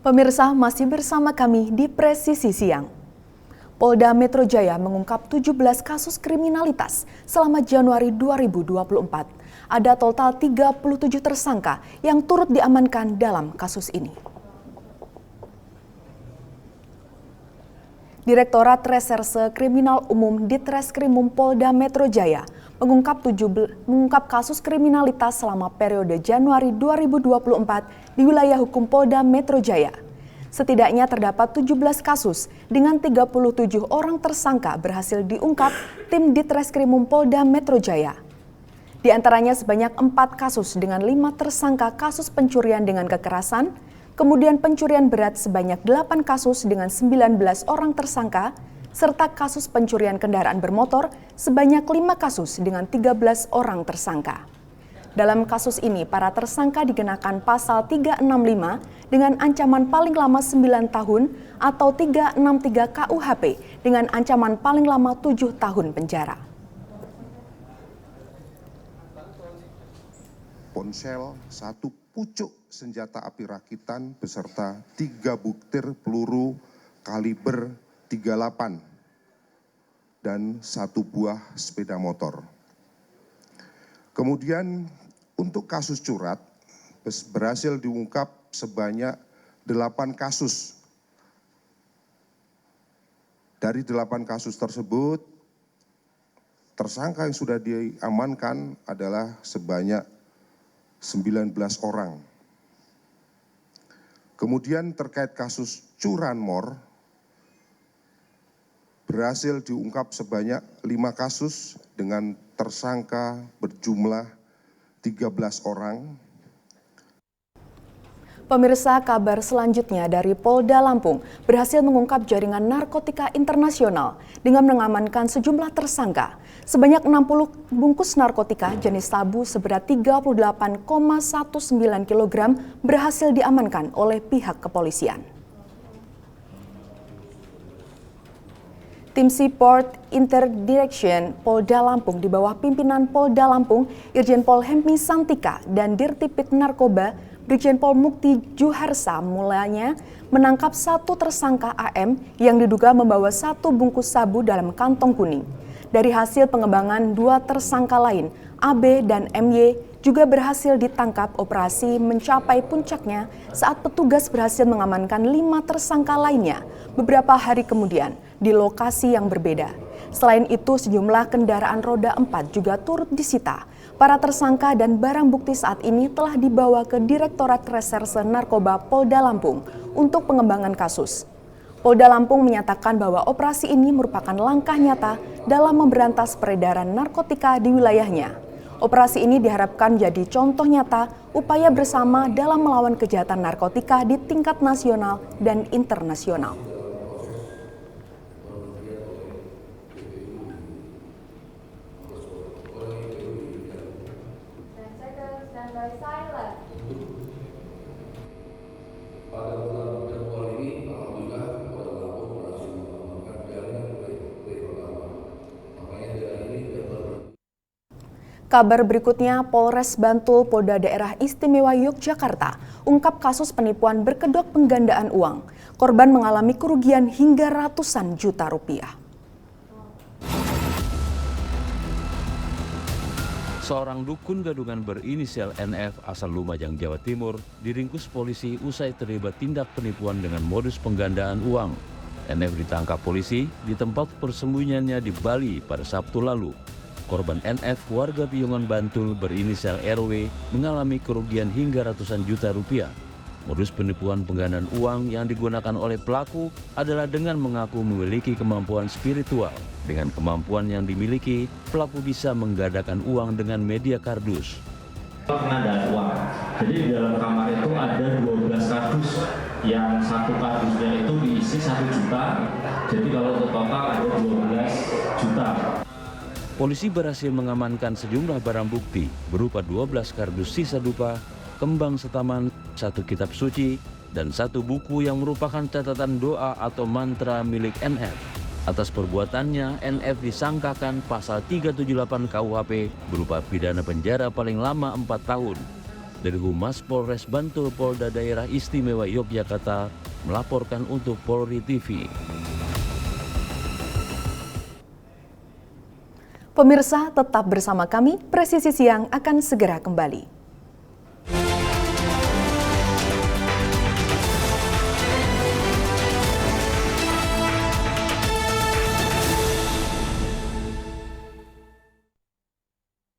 Pemirsa, masih bersama kami di Presisi Siang. Polda Metro Jaya mengungkap 17 kasus kriminalitas selama Januari 2024. Ada total 37 tersangka yang turut diamankan dalam kasus ini. Direktorat Reserse Kriminal Umum Ditreskrimum Polda Metro Jaya mengungkap kasus kriminalitas selama periode Januari 2024 di wilayah hukum Polda Metro Jaya. Setidaknya terdapat 17 kasus dengan 37 orang tersangka berhasil diungkap tim Ditreskrimum Polda Metro Jaya. Di antaranya sebanyak 4 kasus dengan 5 tersangka kasus pencurian dengan kekerasan, kemudian pencurian berat sebanyak 8 kasus dengan 19 orang tersangka, serta kasus pencurian kendaraan bermotor sebanyak 5 kasus dengan 13 orang tersangka. Dalam kasus ini, para tersangka dikenakan pasal 365 dengan ancaman paling lama 9 tahun atau 363 KUHP dengan ancaman paling lama 7 tahun penjara. Ponsel, 1 pucuk senjata api rakitan beserta 3 butir peluru kaliber 38 dan 1 buah sepeda motor. Kemudian untuk kasus curat berhasil diungkap sebanyak 8 kasus. Dari 8 kasus tersebut, tersangka yang sudah diamankan adalah sebanyak 19 orang. Kemudian terkait kasus curanmor, berhasil diungkap sebanyak 5 kasus dengan tersangka berjumlah 13 orang. Pemirsa, kabar selanjutnya dari Polda Lampung berhasil mengungkap jaringan narkotika internasional dengan mengamankan sejumlah tersangka. Sebanyak 60 bungkus narkotika jenis sabu seberat 38,19 kg berhasil diamankan oleh pihak kepolisian. Tim Support Interdirection Polda Lampung di bawah pimpinan Polda Lampung, Irjen Pol Hemi Santika dan Dirtipid Narkoba, Brigjen Pol Mukti Juharsa mulanya menangkap 1 tersangka AM yang diduga membawa 1 bungkus sabu dalam kantong kuning. Dari hasil pengembangan 2 tersangka lain, AB dan MY juga berhasil ditangkap. Operasi mencapai puncaknya saat petugas berhasil mengamankan 5 tersangka lainnya beberapa hari kemudian di lokasi yang berbeda. Selain itu, sejumlah kendaraan roda 4 juga turut disita. Para tersangka dan barang bukti saat ini telah dibawa ke Direktorat Reserse Narkoba Polda Lampung untuk pengembangan kasus. Polda Lampung menyatakan bahwa operasi ini merupakan langkah nyata dalam memberantas peredaran narkotika di wilayahnya. Operasi ini diharapkan menjadi contoh nyata upaya bersama dalam melawan kejahatan narkotika di tingkat nasional dan internasional. Kabar berikutnya, Polres Bantul Polda Daerah Istimewa Yogyakarta ungkap kasus penipuan berkedok penggandaan uang. Korban mengalami kerugian hingga ratusan juta rupiah. Seorang dukun gadungan berinisial NF asal Lumajang, Jawa Timur diringkus polisi usai terlibat tindak penipuan dengan modus penggandaan uang. NF ditangkap polisi di tempat persembunyiannya di Bali pada Sabtu lalu. Korban NF warga Piyungan Bantul berinisial RW mengalami kerugian hingga ratusan juta rupiah. Modus penipuan penggandaan uang yang digunakan oleh pelaku adalah dengan mengaku memiliki kemampuan spiritual. Dengan kemampuan yang dimiliki, pelaku bisa menggandakan uang dengan media kardus. Penggandaan uang. Jadi di dalam kamar itu ada 12 kardus, yang 1 kardusnya itu diisi 1 juta. Jadi kalau untuk total ada 12 juta. Polisi berhasil mengamankan sejumlah barang bukti berupa 12 kardus sisa dupa, kembang setaman, 1 kitab suci, dan 1 buku yang merupakan catatan doa atau mantra milik NF. Atas perbuatannya, NF disangkakan pasal 378 KUHP berupa pidana penjara paling lama 4 tahun. dari Humas Polres Bantul Polda Daerah Istimewa Yogyakarta melaporkan untuk Polri TV. Pemirsa, tetap bersama kami, Presisi Siang akan segera kembali.